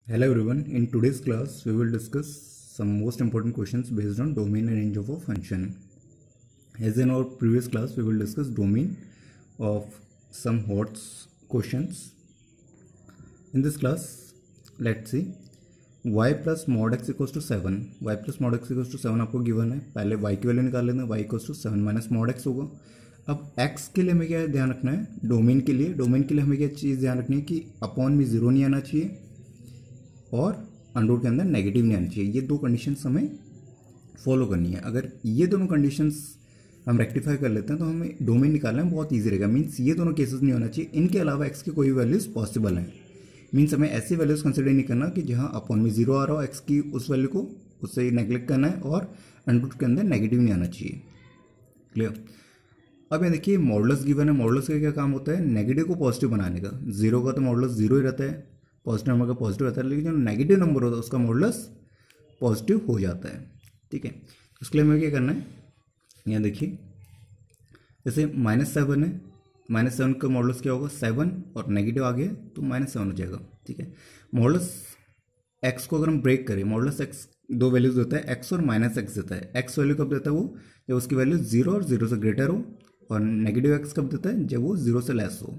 Hello everyone. In today's class, we will discuss some most important questions based on domain and range of a function. As in our previous class, we will discuss domain of some hot questions. In this class, let's see y plus mod x equals to 7. Y plus mod x equals to 7 आपको given है. पहले y की value निकाल लेना. Y equals to 7 minus mod x होगा. अब x के लिए हमें क्या ध्यान रखना है? डोमेन के लिए हमें क्या चीज़ ध्यान रखनी है कि अपॉन में जीरो नहीं आना चाहिए और अंडर के अंदर नेगेटिव नहीं आना चाहिए. ये दो कंडीशंस हमें फॉलो करनी है. अगर ये दोनों कंडीशंस हम रेक्टिफाई कर लेते हैं तो हमें डोमेन निकालना बहुत ईजी रहेगा. मीन्स ये दोनों केसेस नहीं होना चाहिए. इनके अलावा एक्स की कोई वैल्यूज पॉसिबल हैं. मीन्स हमें ऐसी वैल्यूज कंसिडर नहीं करना कि जहाँ अपॉन में जीरो आ रहा हो एक्स की उस वैल्यू को उससे नेग्लेक्ट करना है और अंडर के अंदर नेगेटिव नहीं आना चाहिए. क्लियर. अब ये देखिए मॉडुलस गिवन है. मॉडुलस का क्या काम होता है? नेगेटिव को पॉजिटिव बनाने का. जीरो का तो मॉडुलस जीरो ही रहता है, पॉजिटिव नंबर का पॉजिटिव रहता है, लेकिन जो नेगेटिव नंबर होता है उसका मॉडुलस पॉजिटिव हो जाता है. ठीक है. उसके लिए हमें क्या करना है? यहाँ देखिए जैसे -7 है. -7 का मॉडुलस क्या होगा? 7 और नेगेटिव आ गया तो -7 हो जाएगा. ठीक है. मॉडुलस एक्स को अगर हम ब्रेक करें, मॉडुलस एक्स दो वैल्यूज देता है, एक्स और -x देता है. एक्स वैल्यू कब देता है? वो जब उसकी वैल्यू 0 और 0 से ग्रेटर हो. और नेगेटिव एक्स कब देता है? जब वो 0 से लेस हो.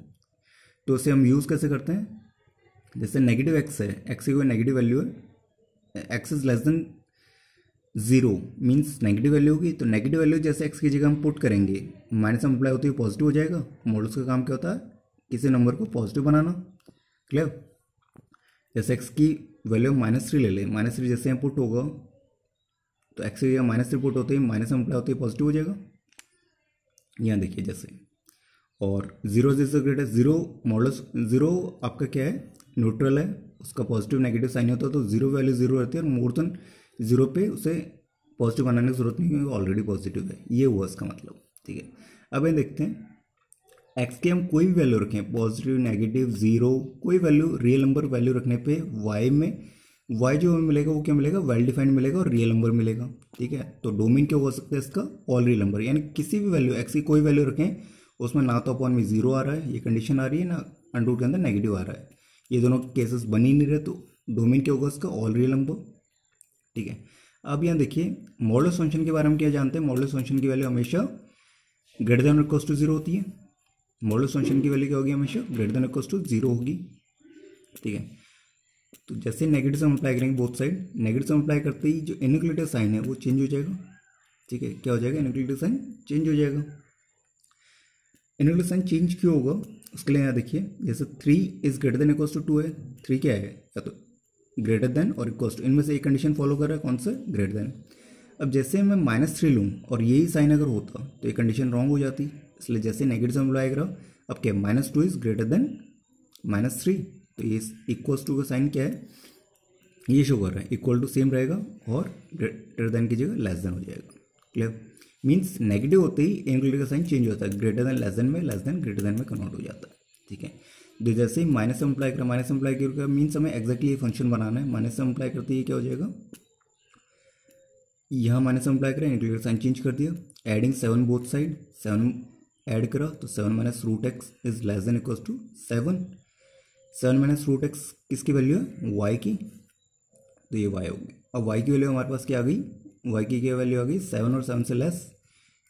तो उसे हम यूज़ कैसे करते हैं? जैसे नेगेटिव एक्स है, एक्स की कोई नेगेटिव वैल्यू है, x is less then 0 means negative value होगी. तो नेगेटिव वैल्यू जैसे एक्स की जगह हम पुट करेंगे, माइनस मल्टीप्लाई होती है पॉजिटिव हो जाएगा. मॉडुलस का काम क्या होता है? किसी नंबर को पॉजिटिव बनाना. क्लियर. जैसे एक्स की वैल्यू -3 ले लें. -3 जैसे यहाँ पुट होगा तो एक्स की जगह -3 पुट होते ही माइनस मल्टीप्लाई होती है पॉजिटिव हो जाएगा. यहाँ देखिए जैसे, और 0 जैसे ग्रेटर जीरो मॉडुलस जीरो आपका क्या है? न्यूट्रल है. उसका पॉजिटिव नेगेटिव साइन होता है तो जीरो वैल्यू जीरो रहती है और मोर देन जीरो पे उसे पॉजिटिव बनाने की जरूरत नहीं क्योंकि ऑलरेडी पॉजिटिव है. ये हुआ इसका मतलब. ठीक है. अब ये देखते हैं एक्स की हम कोई भी वैल्यू रखें, पॉजिटिव नेगेटिव जीरो, कोई वैल्यू रियल नंबर वैल्यू रखने पे वाई में वाई जो हमें मिलेगा वो क्या मिलेगा? वेल डिफाइंड मिलेगा और रियल नंबर मिलेगा. ठीक है. तो डोमेन क्या हो सकता है इसका? All real number. यानी किसी भी वैल्यू एक्स की कोई वैल्यू रखें उसमें ना तो अपॉन में जीरो आ रहा है, ये कंडीशन आ रही है, ना अंडर के अंदर नेगेटिव आ रहा है. ये दोनों केसेस बन ही नहीं रहे तो डोमेन क्या होगा इसका? All real number. ठीक है. अब यहाँ देखिए मॉडुलस फंक्शन के बारे में क्या जानते हैं? मॉडुलस फंक्शन की वैल्यू हमेशा greater than equals to zero होती है. मॉडुलस फंक्शन की वैल्यू क्या होगी? हमेशा greater than equals to zero होगी. ठीक है. तो जैसे नेगेटिव से मल्टीप्लाई करेंगे बोथ साइड, नेगेटिव से मल्टीप्लाई करते ही जो इनइक्वलिटी साइन है वो चेंज हो जाएगा. ठीक है. क्या हो जाएगा? इनइक्वलिटी साइन चेंज हो जाएगा. इनइक्वलिटी साइन चेंज क्यों होगा? उसके लिए यहाँ देखिए जैसे 3 is greater than equals to 2 है. 3 क्या है? या तो ग्रेटर देन और इक्वल्स टू, इनमें से एक कंडीशन फॉलो कर रहा है. कौन सा? Greater than. अब जैसे मैं -3 लूँ और यही साइन अगर होता तो ये कंडीशन रॉन्ग हो जाती. इसलिए जैसे नेगेटिव से मल्टीप्लाई करा, अब क्या? -2 इज ग्रेटर देन -3. तो ये इक्वल्स टू का साइन क्या है? ये शो कर रहा है. इक्वल टू सेम रहेगा और ग्रेटर देन की जगह लेस देन हो जाएगा. क्लियर. मीन्स नेगेटिव होते ही इनइक्वलिटी का साइन चेंज होता है. ग्रेटर देन लेस देन में, लेस देन ग्रेटर देन में कन्वर्ट हो जाता है. ठीक है. तो जैसे ही माइनस से मल्टीप्लाई करा, माइनस से मल्टीप्लाई करके मीन्स हमें एक्जैक्टली ये फंक्शन बनाना है. माइनस से मल्टीप्लाई करते ही क्या हो जाएगा? यहाँ माइनस से मल्टीप्लाई करा, इनइक्वलिटी का साइन चेंज कर दिया. एडिंग 7 बोथ साइड, 7 ऐड करा तो 7 minus root x is less than equals to 7. 7 minus root x किसकी वैल्यू है? वाई की. तो ये वाई होगी. अब वाई की वैल्यू हमारे पास क्या आ गई? वाई की क्या वैल्यू आ गई? 7 और 7 से लेस.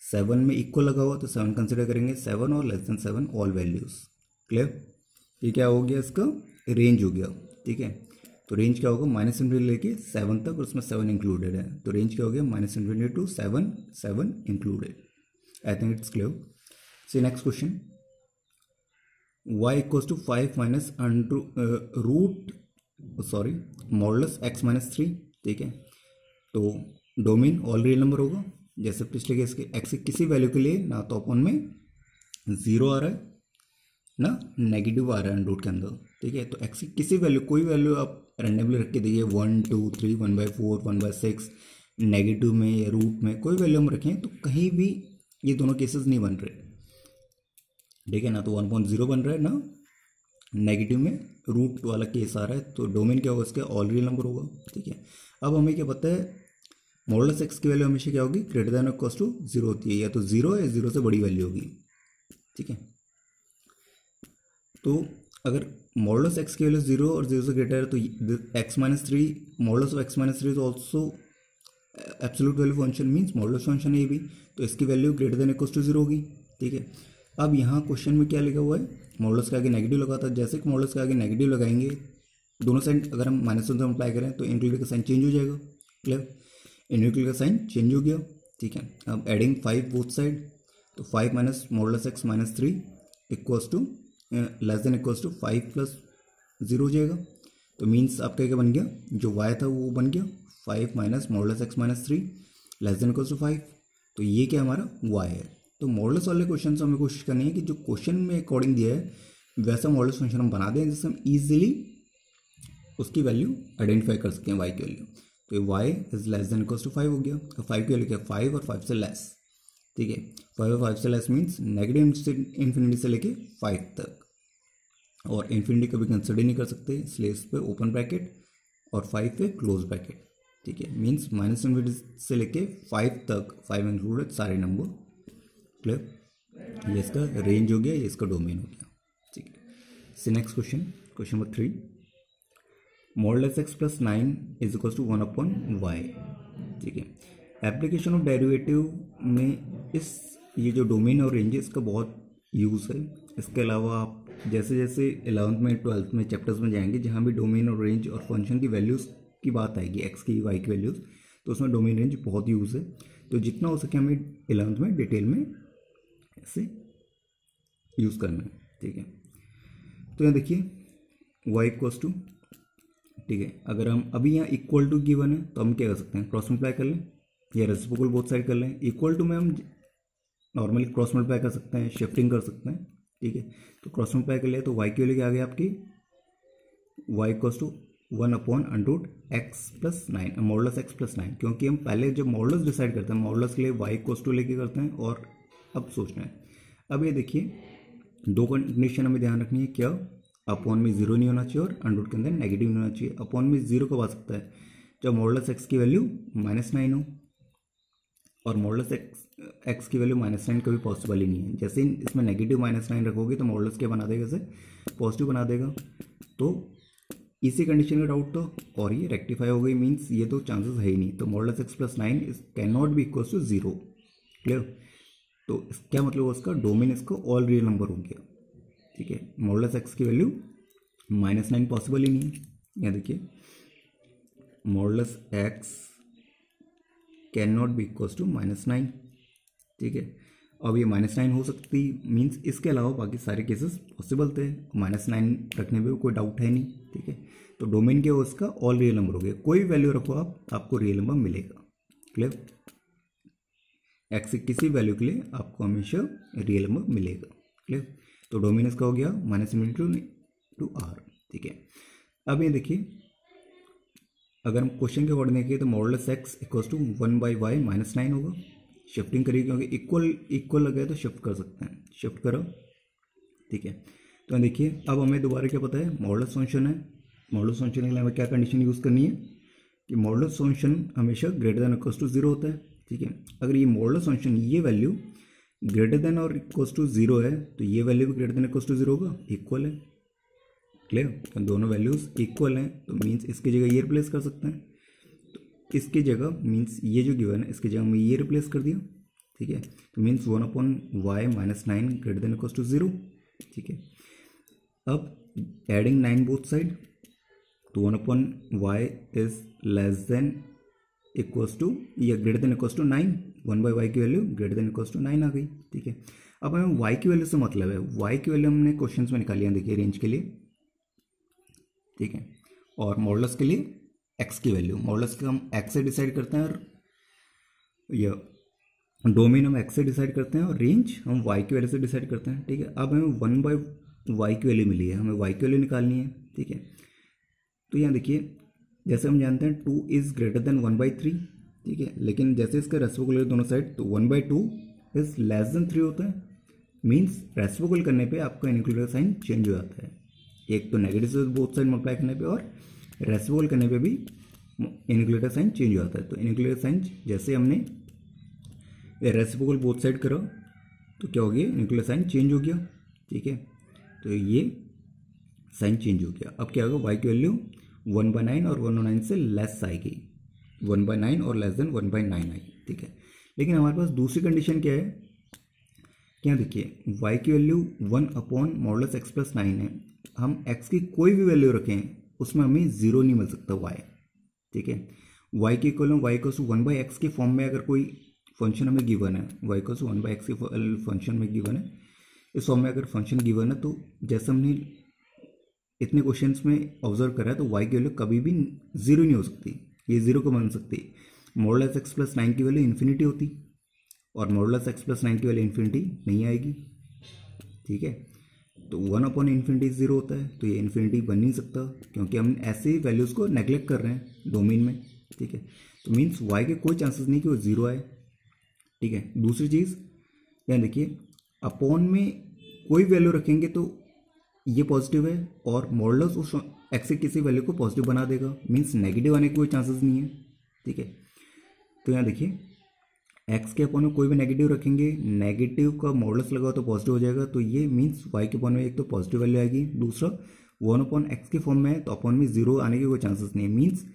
7 में इक्वल लगा हुआ तो 7 कंसिडर करेंगे. 7 और less than 7 all values. Clear. ये क्या हो गया? इसका रेंज हो गया. ठीक है. तो रेंज क्या होगा? -∞ लेके 7 तक, उसमें 7 इंक्लूडेड है. तो रेंज क्या हो गया? -∞ To 7, 7 included. I think it's clear. See next question. y equals to 5 minus modulus x minus 3. ठीक है. तो डोमेन ऑल रियल नंबर होगा. जैसे पिछले केस के x की किसी वैल्यू के लिए ना तो अपॉन में जीरो आ रहा है ना नेगेटिव आ रहा है अंडर के अंदर. ठीक है. तो x की किसी वैल्यू, कोई वैल्यू आप रैंडमली रख के देखिए, 1 2 3 1/4 1/6 नेगेटिव में या रूट में कोई वैल्यू हम रखें तो कहीं भी ये दोनों केसेस नहीं बन रहे. ठीक है ना. तो 1.0 बन रहा है ना नेगेटिव में रूट वाला केस आ रहा है. तो डोमेन क्या होगा? इसका ऑल रियल नंबर होगा. ठीक है. अब हमें क्या पता है? मॉडुलस एक्स की वैल्यू हमेशा क्या होगी? ग्रेटर देन और इक्वल्स टू 0 होती है. या तो 0 या 0 से बड़ी वैल्यू होगी. ठीक है. तो अगर मॉडुलस एक्स की वैल्यू 0 और 0 से ग्रेटर है तो x minus three, modulus of x minus three is also absolute value function, means modulus function है भी, तो इसकी value greater than equal to 0 होगी। ठीक है, अब यहाँ क्वेश्चन में क्या लिखा हुआ है, मॉडुलस के आगे नेगेटिव लगा था, जैसे कि मॉडुलस के आगे नेगेटिव लगाएंगे दोनों साइड अगर हम माइनस वन से मल्टीप्लाई करें तो इंक्लूड का साइन चेंज हो जाएगा। क्लियर, इंक्लूड का साइन चेंज हो गया। ठीक है, अब एडिंग 5 बोथ साइड, तो 5 minus modulus x minus three equals to less than equals to 5 plus 0 हो जाएगा। तो मीन्स आपका क्या बन गया, जो y था वो बन गया 5 minus modulus x minus three less than equals to 5। तो ये क्या हमारा y है। तो मॉडुलस वाले क्वेश्चन से हमें कोशिश करनी है कि जो क्वेश्चन में अकॉर्डिंग दिया है वैसा मॉडुलस फंक्शन हम बना दें जिससे हम ईजिली उसकी वैल्यू आइडेंटिफाई कर सकते हैं y की वैल्यू। तो y is less than equals to 5 हो गया। तो 5 की वैल्यू क्या, 5 और 5 से लेस। ठीक है, 5 और 5 से लेस मीन्स नेगेटिव इन्फिनिटी से लेके 5 तक, और इन्फिनिटी कभी कंसिडर नहीं कर सकते, इसलिए इस पे ओपन ब्रैकेट और 5 पे क्लोज ब्रैकेट। ठीक है, मीन्स माइनस इन्फिनिटी से लेके 5 तक, 5 इंक्लूडेड सारे नंबर। क्लियर, ये इसका रेंज हो गया, ये इसका डोमेन हो गया। ठीक है, see next question, question number 3, modulus x plus 9 is equal to 1 upon y. ठीक है, एप्लीकेशन ऑफ डेरिवेटिव में इस ये जो डोमेन और रेंज है इसका बहुत यूज़ है। इसके अलावा आप जैसे जैसे 11th में 12th में चैप्टर्स में जाएंगे जहाँ भी डोमेन और रेंज और फंक्शन की वैल्यूज़ की बात आएगी, एक्स की वाई की वैल्यूज़, तो उसमें डोमेन रेंज बहुत यूज़ है। तो जितना हो सके हमें 11th में डिटेल में इसे यूज़ करना है। ठीक है, तो यहाँ देखिए वाई इक्वल्स टू, ठीक है, अगर हम अभी यहाँ इक्वल टू गिवन है तो हम क्या कर सकते हैं, क्रॉस मल्टीप्लाई कर लें या रेसिप्रोकल बोथ साइड कर लें। इक्वल टू में हम नॉर्मली क्रॉस मल्टीप्लाई कर सकते हैं, शिफ्टिंग कर सकते हैं। ठीक है, तो क्रॉस मल्टीप्लाई कर लिया तो वाई की वैल्यू क्या आ गई आपकी, y equals to 1 upon under root x plus 9, modulus x plus 9, क्योंकि हम पहले जब मॉडुलस डिसाइड करते हैं मॉडुलस के लिए वाई इक्वल्स टू लेके करते हैं, और अब सोचना है। अब ये देखिए दो कंडीशन हमें ध्यान रखनी है, क्या, अपॉन में 0 नहीं होना चाहिए और अंडरूट के अंदर नेगेटिव नहीं होना चाहिए। अपॉन में 0 कब आ सकता है, जब मॉडुलस एक्स की वैल्यू -9 हो, और मॉडुलस एक्स की वैल्यू -9 कभी पॉसिबल ही नहीं है। जैसे ही इसमें नेगेटिव -9 रखोगे तो मॉडुलस क्या बना देगा, इसे पॉजिटिव बना देगा। तो इसी कंडीशन का डाउट था और ये रेक्टिफाई हो गई, मीन्स ये तो चांसेस है ही नहीं। तो modulus x plus 9 can not be equal to 0। Clear, तो क्या मतलब उसका डोमेन इसका ऑल रियल नंबर हो गया। ठीक है, मॉडुलस एक्स की वैल्यू -9 पॉसिबल ही नहीं है। यहाँ देखिए modulus x can not be equal to -9। ठीक है, अब ये -9 हो सकती मीन्स इसके अलावा बाकी सारे केसेस पॉसिबल थे, -9 रखने में कोई डाउट है नहीं। ठीक है, तो डोमेन क्या हो उसका ऑल रियल नंबर हो गया, कोई भी वैल्यू रखो आप, आपको रियल नंबर मिलेगा। क्लियर, एक्स की किसी वैल्यू के लिए आपको हमेशा रियल नंबर मिलेगा। क्लियर, तो डोमेन इसका हो गया -∞ टू r। ठीक है, अब ये देखिए अगर हम क्वेश्चन के अकॉर्डिंग देखें तो modulus x equals to 1/y -9 होगा। शिफ्टिंग करिए क्योंकि इक्वल लग गया तो शिफ्ट कर सकते हैं, शिफ्ट करो। ठीक है, तो देखिए अब हमें दोबारा क्या पता है, मॉडुलस फंक्शन है। मॉडुलस फंक्शन के लिए हमें क्या कंडीशन यूज़ करनी है कि मॉडुलस फंक्शन हमेशा ग्रेटर देन इक्वल्स टू 0 होता है। ठीक है, अगर ये मॉडुलस फंक्शन ये वैल्यू ग्रेटर देन और इक्वल्स टू 0 है तो ये वैल्यू भी ग्रेटर देन इक्वल्स टू 0 होगा, इक्वल है। क्लियर, तो दोनों वैल्यूज़ इक्वल हैं तो मीन्स इसकी जगह ये रिप्लेस कर सकते हैं। तो इसकी जगह मीन्स ये जो गिवन है इसकी जगह में ये रिप्लेस कर दिया। ठीक है, तो means 1 upon y -9 greater than equals to 0। ठीक है, अब एडिंग 9 बोथ साइड, तो 1 upon y is less than equals to या greater than equals to 9, 1/y की value greater than equals to 9 आ गई। ठीक है, अब हमें y की वैल्यू से मतलब है, y की वैल्यू हमने क्वेश्चंस में निकाली है, देखिए रेंज के लिए। ठीक है, और मॉडुलस के लिए x की वैल्यू, मॉडुलस का हम x से डिसाइड करते हैं और यह डोमेन हम x से डिसाइड करते हैं और रेंज हम y की वैल्यू से डिसाइड करते हैं। ठीक है, अब हमें 1/y की वैल्यू मिली है, हमें y की वैल्यू निकालनी है। ठीक है, तो यहाँ देखिए जैसे हम जानते हैं 2 इज़ ग्रेटर देन 1/3। ठीक है, लेकिन जैसे इसका रेसिप्रोकल दोनों साइड तो 1/2 इज लेस देन 3 होता है, मीन्स रेसिप्रोकल करने पे आपका इनक्लूडेड साइन चेंज हो जाता है। एक तो नेगेटिव से बोथ साइड मल्टीप्लाई करने पे और रेसिप्रोकल करने पे भी इनक्लूडेड साइन चेंज हो जाता है। तो इनक्लूडेड साइन जैसे हमने रेसिप्रोकल बोथ साइड करा तो क्या हो गया, इनक्लूडेड साइन चेंज हो गया। ठीक है, तो ये साइन चेंज हो गया। अब क्या होगा, y की वैल्यू 1/9 और 1/9 से लेस आएगी, 1/9 और लेस देन 1/9 आएगी, ठीक है। लेकिन हमारे पास दूसरी कंडीशन क्या है, क्या देखिए y की वैल्यू 1/(x+9) है, हम x की कोई भी वैल्यू रखें उसमें हमें जीरो नहीं मिल सकता y, ठीक है। y की इक्वल y को 1/x के फॉर्म में अगर कोई फंक्शन हमें गिवन है, y को 1/x के फंक्शन में गिवन है, इस फॉर्म में अगर फंक्शन गिवन है, तो जैसे हमने इतने क्वेश्चंस में ऑब्जर्व करा है, तो y की वैल्यू कभी भी जीरो नहीं हो सकती, ये जीरो को बन सकती। मॉडुलस x+9 की वैल्यू इन्फिनिटी होती और मॉडुलस x+9 की वैल्यू इन्फिनिटी नहीं आएगी, ठीक है। तो 1/∞ जीरो होता है, तो ये इन्फिनिटी बन नहीं सकता क्योंकि हम ऐसे ही वैल्यूज़ को नेग्लेक्ट कर रहे हैं डोमेन में, ठीक है। तो मीन्स y के कोई चांसेस नहीं कि वो जीरो आए, ठीक है। दूसरी चीज़ यहाँ देखिए, अपॉन में कोई वैल्यू रखेंगे तो ये पॉजिटिव है और मॉडुलस उस x के किसी वैल्यू को पॉजिटिव बना देगा, मीन्स नेगेटिव आने के कोई चांसेस नहीं है, ठीक है। तो यहाँ देखिए x के अपॉन में कोई भी नेगेटिव रखेंगे, नेगेटिव का मॉडुलस लगाओ तो पॉजिटिव हो जाएगा, तो ये मीन्स y के अपॉन में एक तो पॉजिटिव वैल्यू आएगी, दूसरा 1/x के फॉर्म में है तो अपॉन में जीरो आने के कोई चांसेस नहीं है, मीन्स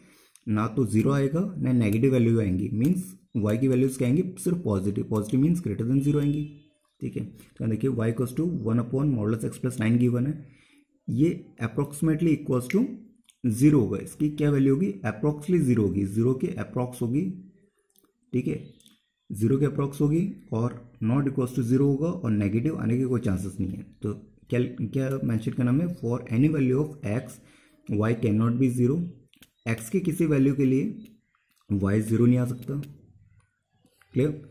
ना तो जीरो आएगा ना नेगेटिव वैल्यू आएंगी, मीन्स y की वैल्यूज क्या आएंगी, सिर्फ positive, positive means greater than zero आएंगी, ठीक है। तो देखिए y equals to 1/(x+9) given है, ये अप्रोक्सीमेटली इक्वल्स टू जीरो होगा, इसकी क्या वैल्यू होगी, अप्रोक्सली जीरो होगी, जीरो के अप्रोक्स होगी, ठीक है, जीरो के अप्रोक्स होगी और नॉट इक्वल्स टू जीरो होगा और नेगेटिव आने के कोई चांसेस नहीं है। तो क्या क्या मेंशन करना है, for any value of x y can not B zero, x के किसी वैल्यू के लिए y जीरो नहीं आ सकता, क्लियर,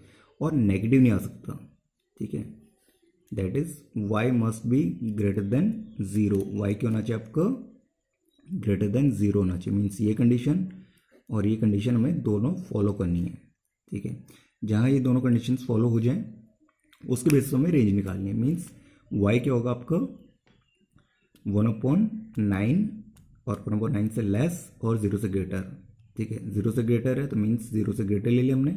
और नेगेटिव नहीं आ सकता, ठीक है। That is y must be greater than zero, y क्या होना चाहिए आपका, ग्रेटर देन जीरो होना चाहिए, मीन्स ये कंडीशन और ये कंडीशन हमें दोनों फॉलो करनी है, ठीक है। जहाँ ये दोनों कंडीशंस फॉलो हो जाएं उसके बेसिस में रेंज निकालनी है, मीन्स y क्या होगा आपका 1/9 और 1/9 से लेस और जीरो से ग्रेटर, ठीक है। जीरो से ग्रेटर है तो मीन्स जीरो से ग्रेटर ले लिया हमने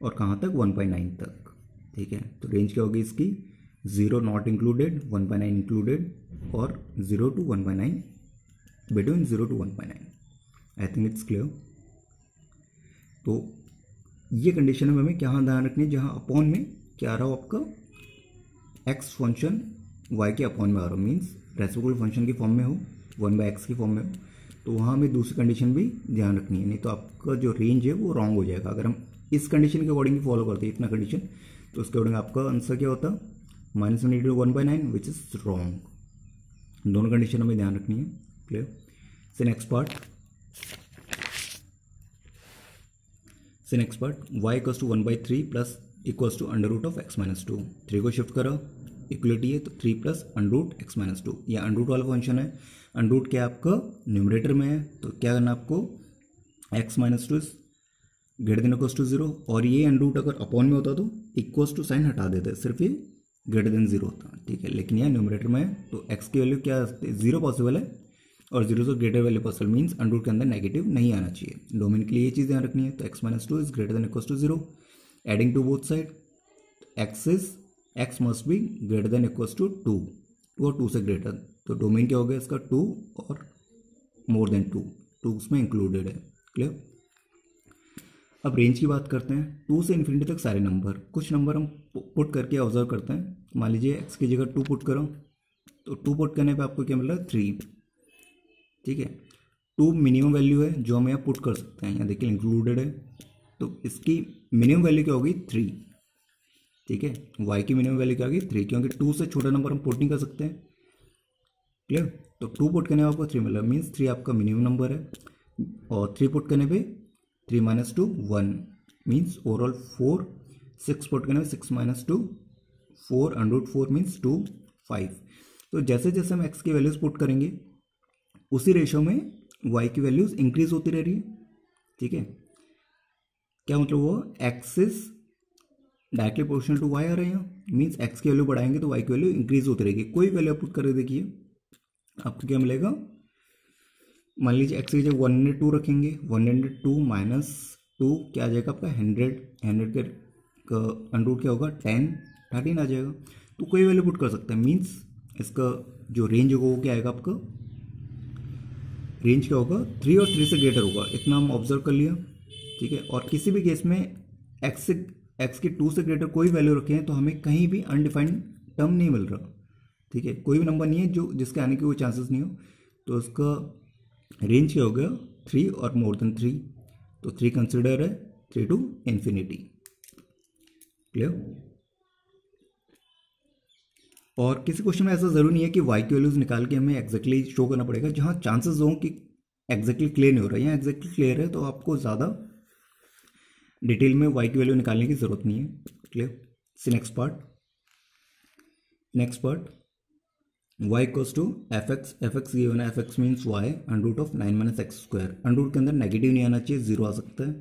और कहाँ तक 1/9 तक, ठीक है। तो रेंज क्या होगी इसकी, जीरो नॉट इंक्लूडेड, 1/9 इंक्लूडेड और 0 to 1/9, between 0 to 1/9। I think it's clear. तो ये कंडीशन में हमें क्या ध्यान रखनी है, जहाँ अपॉन में क्या आ रहा हो आपका x फंक्शन y के अपॉन में आ रहा हो, मीन्स रेसिप्रोकल फंक्शन की फॉर्म में हो, 1/x की फॉर्म में हो, तो वहाँ हमें दूसरी कंडीशन भी ध्यान रखनी है, नहीं तो आपका जो रेंज है वो रॉन्ग हो जाएगा। अगर हम इस कंडीशन के अकॉर्डिंग फॉलो करते हैं इतना कंडीशन, तो उसके अकॉर्डिंग आपका आंसर क्या होता, -1 to 1/9, विच इज रॉन्ग। दोनों कंडीशन हमें ध्यान रखनी है, क्लियर। से next part y equals to 1/3 plus equals to √(x-2), 3 को शिफ्ट करो, इक्वलिटी है तो 3 प्लस √(x-2), यह अंडरूट वाला फंक्शन है, अंडरूट क्या आपका न्यूमरेटर में है, तो क्या करना आपको x-2 greater than equals to 0, और ये अंडरूट अगर अपॉन में होता तो इक्वल्स टू साइन हटा देते, सिर्फ ये ग्रेटर देन 0 होता, ठीक है। लेकिन यह न्यूमरेटर में है तो x की वैल्यू क्या, 0 पॉसिबल है और 0 से greater value possible, means under root के अंदर नेगेटिव नहीं आना चाहिए। डोमेन के लिए ये चीज़ ध्यान रखनी है, तो x-2 is greater than equals to 0, adding to both side, x must be greater than equals to 2 और 2 से ग्रेटर, तो डोमेन क्या हो गया इसका 2 और मोर देन 2 उसमें इंक्लूडेड है, क्लियर। अब रेंज की बात करते हैं, 2 से इन्फिनिटी तक सारे नंबर, कुछ नंबर हम पुट करके ऑब्जर्व करते हैं। मान लीजिए x की जगह 2 पुट करो, तो 2 पुट करने पे आपको क्या मिल रहा है 3, ठीक है। 2 मिनिमम वैल्यू है जो हम यहाँ पुट कर सकते हैं, यहाँ देखिए इंक्लूडेड है, तो इसकी मिनिमम वैल्यू क्या होगी 3, ठीक है। y की मिनिमम वैल्यू क्या होगी 3, क्योंकि 2 से छोटा नंबर हम पुट नहीं कर सकते हैं, क्लियर। तो 2 पुट करने में आपको 3 मिला, मीन्स 3 आपका मिनिमम नंबर है, और 3 पुट करने पे 3 - 2 1, मीन्स ओवरऑल 4, 6 पुट करने में 6 - 2 4, √4 मीन्स 2 5। तो जैसे जैसे हम x की वैल्यूज पुट करेंगे उसी रेशो में y की वैल्यूज इंक्रीज होती रह रही है, ठीक है। क्या मतलब वो x is directly proportional to y आ रहे हैं, मीन्स x की वैल्यू बढ़ाएंगे तो y की वैल्यू इंक्रीज होती रहेगी। कोई वैल्यू पुट करके देखिए आपको क्या मिलेगा, मान लीजिए x की जगह 102 रखेंगे, 102 माइनस 2 क्या आ जाएगा आपका 100 के अंडरूट क्या होगा 10 13 आ जाएगा। तो कोई वैल्यू पुट कर सकते हैं, मीन्स इसका जो रेंज होगा वो क्या आएगा आपका, रेंज क्या होगा 3 और 3 से ग्रेटर होगा, इतना हम ऑब्जर्व कर लिया। ठीक है, और किसी भी केस में एक्स के 2 से ग्रेटर कोई वैल्यू रखे हैं तो हमें कहीं भी अनडिफाइंड टर्म नहीं मिल रहा। ठीक है, कोई भी नंबर नहीं है जो जिसके आने के कोई चांसेस नहीं हो, तो उसका रेंज क्या हो गया 3 और मोर देन 3, तो 3 कंसिडर है 3 टू इन्फिनिटी। क्लियर। और किसी क्वेश्चन में ऐसा जरूरी नहीं है कि y की वैल्यूज निकाल के हमें एग्जैक्टली शो करना पड़ेगा, जहाँ चांसेस हो कि एग्जैक्टली क्लियर नहीं हो रहा है, यहाँ एग्जैक्टली क्लियर है तो आपको ज़्यादा डिटेल में y की वैल्यू निकालने की जरूरत नहीं है। Clear. See next part y equals to F x given है, F x means y under root of 9 minus x square. Under root के अंदर नेगेटिव नहीं आना चाहिए, जीरो आ सकता है।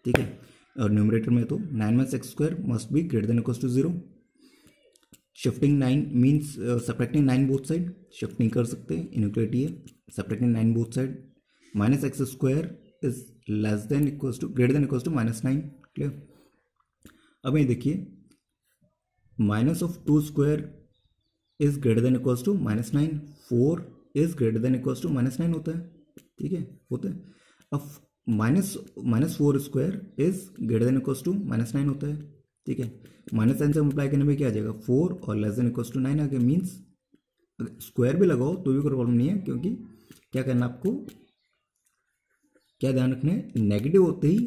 ठीक है, और न्यूमरेटर में तो 9 minus x square must be greater than equals to 0। Shifting 9 means subtracting 9 both side, shift नहीं कर सकते, इनइक्वालिटी है। Subtracting 9 both side, minus x square is less than equals to greater than equals to minus 9। क्लियर। अब ये देखिए minus of 2 square is greater than equals to minus 9, 4 is greater than equals to minus 9 होता है। ठीक है, होता है। अब minus 4 square is greater than equals to minus 9 होता है। ठीक है, माइनस 9 से मल्टीप्लाई करने में क्या आ जाएगा 4 और लेस देन इक्वल्स टू 9 आ गया। मीन्स स्क्वायर भी लगाओ तो भी कोई प्रॉब्लम नहीं है, क्योंकि क्या करना आपको, क्या ध्यान रखना है, नेगेटिव होते ही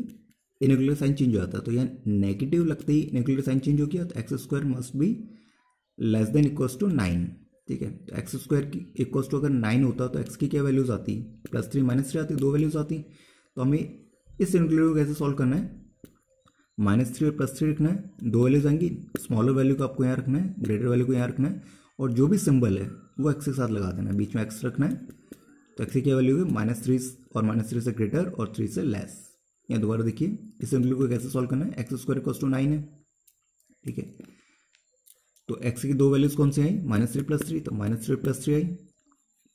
इनइक्वलिटी साइन चेंज हो जाता है। तो यहाँ नेगेटिव लगते ही इनइक्वलिटी साइन चेंज हो गया, तो x square must be less than equals to 9। ठीक है, तो एक्स स्क्वायर की इक्वल्स टू अगर 9 होता तो एक्स की क्या वैल्यूज आती, +3 -3 आती, दो वैल्यूज आती। तो हमें इस इनइक्वलिटी को कैसे सॉल्व करना है, -3 और +3 रखना है, दो वैल्यूज आएंगी, स्मॉलर वैल्यू को आपको यहाँ रखना है, ग्रेटर वैल्यू को यहाँ रखना है, और जो भी सिंबल है वो एक्स के साथ लगा देना है, बीच में एक्स रखना है। तो एक्स की क्या वैल्यू है -3 और -3 से ग्रेटर और 3 से लेस। यहाँ दोबारा देखिए इस इनइक्वलिटी को कैसे सॉल्व करना है, एक्स स्क्वायर इक्वल्स टू 9 है। ठीक है, तो एक्स की दो वैल्यूज कौन सी आई, -3 +3, तो -3 +3 आई।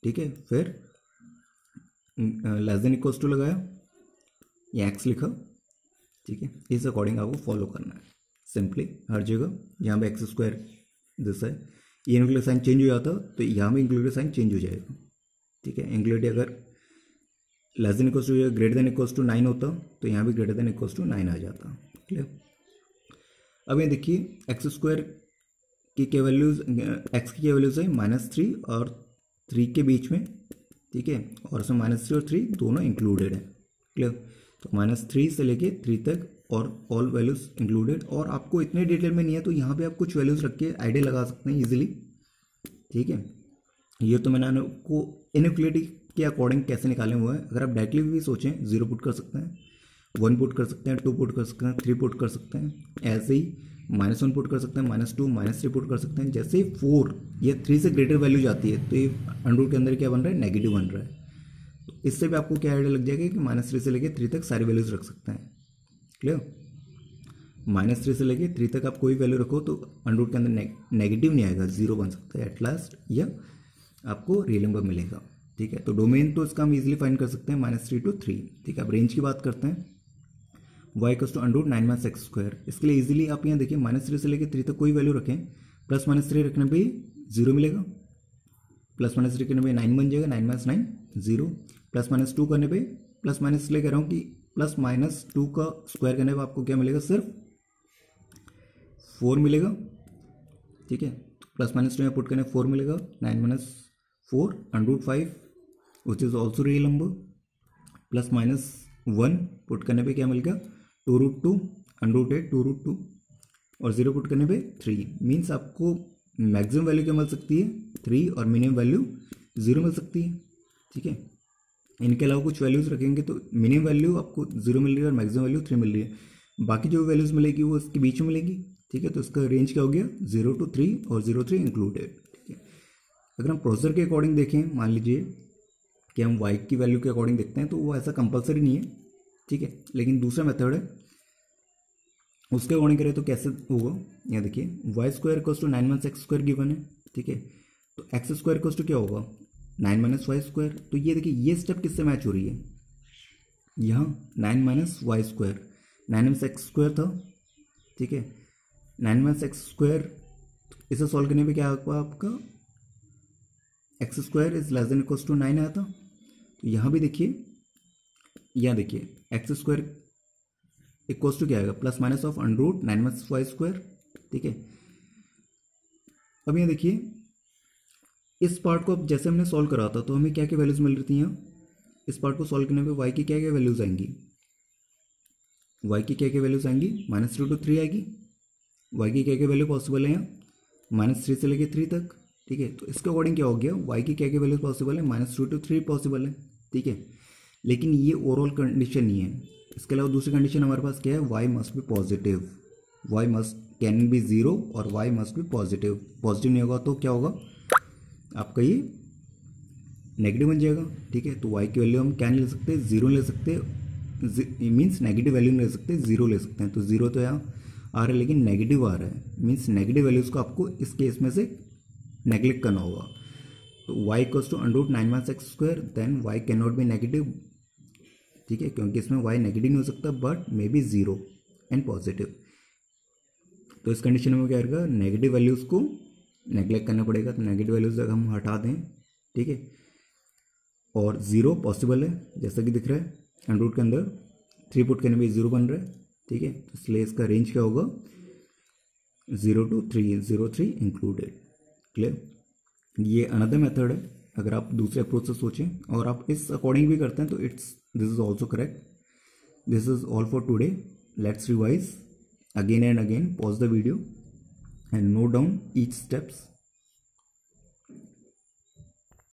ठीक है, फिर लेस देन इक्वल्स टू लगाया, या एक्स लिखा। ठीक है, इस अकॉर्डिंग आपको फॉलो करना है सिंपली हर जगह। यहाँ पे एक्स स्क्वायर जैसा है, ये इनइक्वलिटी साइन चेंज हो जाता तो यहाँ पे इनइक्वलिटी साइन चेंज हो जाएगा। ठीक है, इनइक्वलिटी अगर लेस देन इक्वल्स टू या ग्रेटर देन इक्वल्स टू 9 होता तो यहाँ भी ग्रेटर देन इक्वल्स टू 9 आ जाता। क्लियर। अब ये देखिए एक्स स्क्वायर की क्या वैल्यूज, एक्स की क्या वैल्यूज है -3 और 3 के बीच में। ठीक है, और उसमें -3 और 3 दोनों इंक्लूडेड है। क्लियर। तो -3 से लेके 3 तक और ऑल वैल्यूज इंक्लूडेड। और आपको इतने डिटेल में नहीं है तो यहाँ पे आप कुछ वैल्यूज रख के आइडिया लगा सकते हैं इजीली। ठीक है, ये तो मैंने आपको इनइक्वलिटी के अकॉर्डिंग कैसे निकाले हुआ है। अगर आप डायरेक्टली भी सोचें 0 पुट कर सकते हैं, 1 पुट कर सकते हैं, 2 पुट कर सकते हैं, 3 पुट कर सकते हैं। ऐसे ही -1 पुट कर सकते हैं, -2 -3 पुट कर सकते हैं। जैसे 4 या 3 से ग्रेटर वैल्यू जाती है तो ये अंडर के अंदर क्या बन रहा है, नेगेटिव बन रहा है। तो इससे भी आपको क्या आइडिया लग जाएगा कि -3 से लेकर 3 तक सारी वैल्यूज रख सकते हैं। क्लियर। -3 से लेकर 3 तक आप कोई वैल्यू रखो तो अंडर के अंदर नेगेटिव नहीं आएगा, 0 बन सकता है एट लास्ट, या आपको रियल नंबर मिलेगा। ठीक है, तो डोमेन तो इसका हम इजीली फाइंड कर सकते हैं -3 to 3। ठीक है, अब रेंज की बात करते हैं, y equals to under 9 minus x square. इसके लिए इजीली आप यहाँ देखिए -3 से लेकर 3 तक कोई वैल्यू रखें, +-3 रखने पे 0 मिलेगा, +-3 करने पे 9 बन जाएगा, 9 - 9 0, +-2 करने पे, प्लस ले कह रहा हूँ कि +-2 का स्क्वायर करने पे आपको क्या मिलेगा, सिर्फ 4 मिलेगा। ठीक है, +-2 यहाँ पुट करने 4 मिलेगा, 9 - 4 under 5 which is also real number, +-1 put करने पे क्या मिल गया, 2√2 अंडर 8 2√2, और 0 पुट करने पे 3। मीन्स आपको मैक्सिमम वैल्यू क्या मिल सकती है, 3, और मिनिमम वैल्यू 0 मिल सकती है। ठीक है, इनके अलावा कुछ वैल्यूज रखेंगे तो मिनिमम वैल्यू आपको 0 मिल रही है और मैक्सिमम वैल्यू 3 मिल रही है। बाकी जो वैल्यूज मिलेगी वो इसके बीच में मिलेगी। ठीक है, तो इसका रेंज क्या हो गया, 0 to 3 और 0-3 इंक्लूडेड। ठीक है, अगर हम प्रोसेसर के अकॉर्डिंग देखें, मान लीजिए कि हम y की वैल्यू के अकॉर्डिंग देखते हैं तो वो ऐसा कंपलसरी नहीं है। ठीक है, लेकिन दूसरा मेथड है उसके अकॉर्डिंग करें तो कैसे होगा, यहाँ देखिए y square equals to 9 - x square given है। ठीक है, तो x स्क्वायर इक्वल्स टू क्या होगा, 9 - y स्क्वायर। तो ये देखिए ये स्टेप किससे मैच हो रही है, यहाँ 9 - y स्क्वायर, 9 - x स्क्वायर था। ठीक है, 9 - x स्क्वायर, इसे सॉल्व करने पे क्या होगा आपका x square is less than equals to 9 आया था। तो यहाँ भी देखिए, यहाँ देखिए एक्स स्क्वायर इक्वल्स टू क्या आएगा, plus minus of under root 9 minus y square. ठीक है, अब यहाँ देखिए इस पार्ट को अब जैसे हमने सॉल्व करा था तो हमें क्या क्या वैल्यूज मिल रही थी यहाँ, इस पार्ट को सॉल्व करने पे वाई की क्या क्या वैल्यूज आएंगी, वाई की क्या क्या वैल्यूज आएंगी, -2 to 3 आएगी। वाई की क्या क्या वैल्यू पॉसिबल है यहाँ, -3 से लेके 3 तक। ठीक है, तो इसके अकॉर्डिंग क्या हो गया, वाई की क्या क्या वैल्यूज पॉसिबल है, -2 to 3 पॉसिबल है। ठीक है, लेकिन ये ओवरऑल कंडीशन नहीं है। इसके अलावा दूसरी कंडीशन हमारे पास क्या है, y must be positive, y must can be 0 और y must be positive. Positive नहीं होगा तो क्या होगा, आपका ये नेगेटिव बन जाएगा। ठीक है, तो वाई की वैल्यू हम क्या नहीं ले सकते, 0 ले सकते, मीन्स नेगेटिव वैल्यू नहीं ले सकते, 0 ले सकते हैं। तो 0 तो यहाँ आ रहा है लेकिन नेगेटिव आ रहा है, मीन्स नेगेटिव वैल्यूज को आपको इस केस में से नेग्लेक्ट करना होगा। तो y equals to under root 9 minus x square, then y can not be negative. ठीक है, क्योंकि इसमें वाई नेगेटिव नहीं हो सकता but may be 0 and positive. तो इस कंडीशन में क्या रहेगा, नेगेटिव वैल्यूज को नेग्लेक्ट करना पड़ेगा। तो नेगेटिव वैल्यूज अगर हम हटा दें, ठीक है, और 0 पॉसिबल है जैसा कि दिख रहा है, अंडर रूट के अंदर 3 पुट करने में 0 बन रहा है। ठीक है, तो इसलिए इसका रेंज क्या होगा, 0 to 3, 0 3 इंक्लूडेड। क्लियर, ये अनदर मेथड है। अगर आप दूसरे अप्रोच से सोचें और आप इस अकॉर्डिंग भी करते हैं तो this is also correct. This is all for today, let's revise again and again, pause the video and note down each steps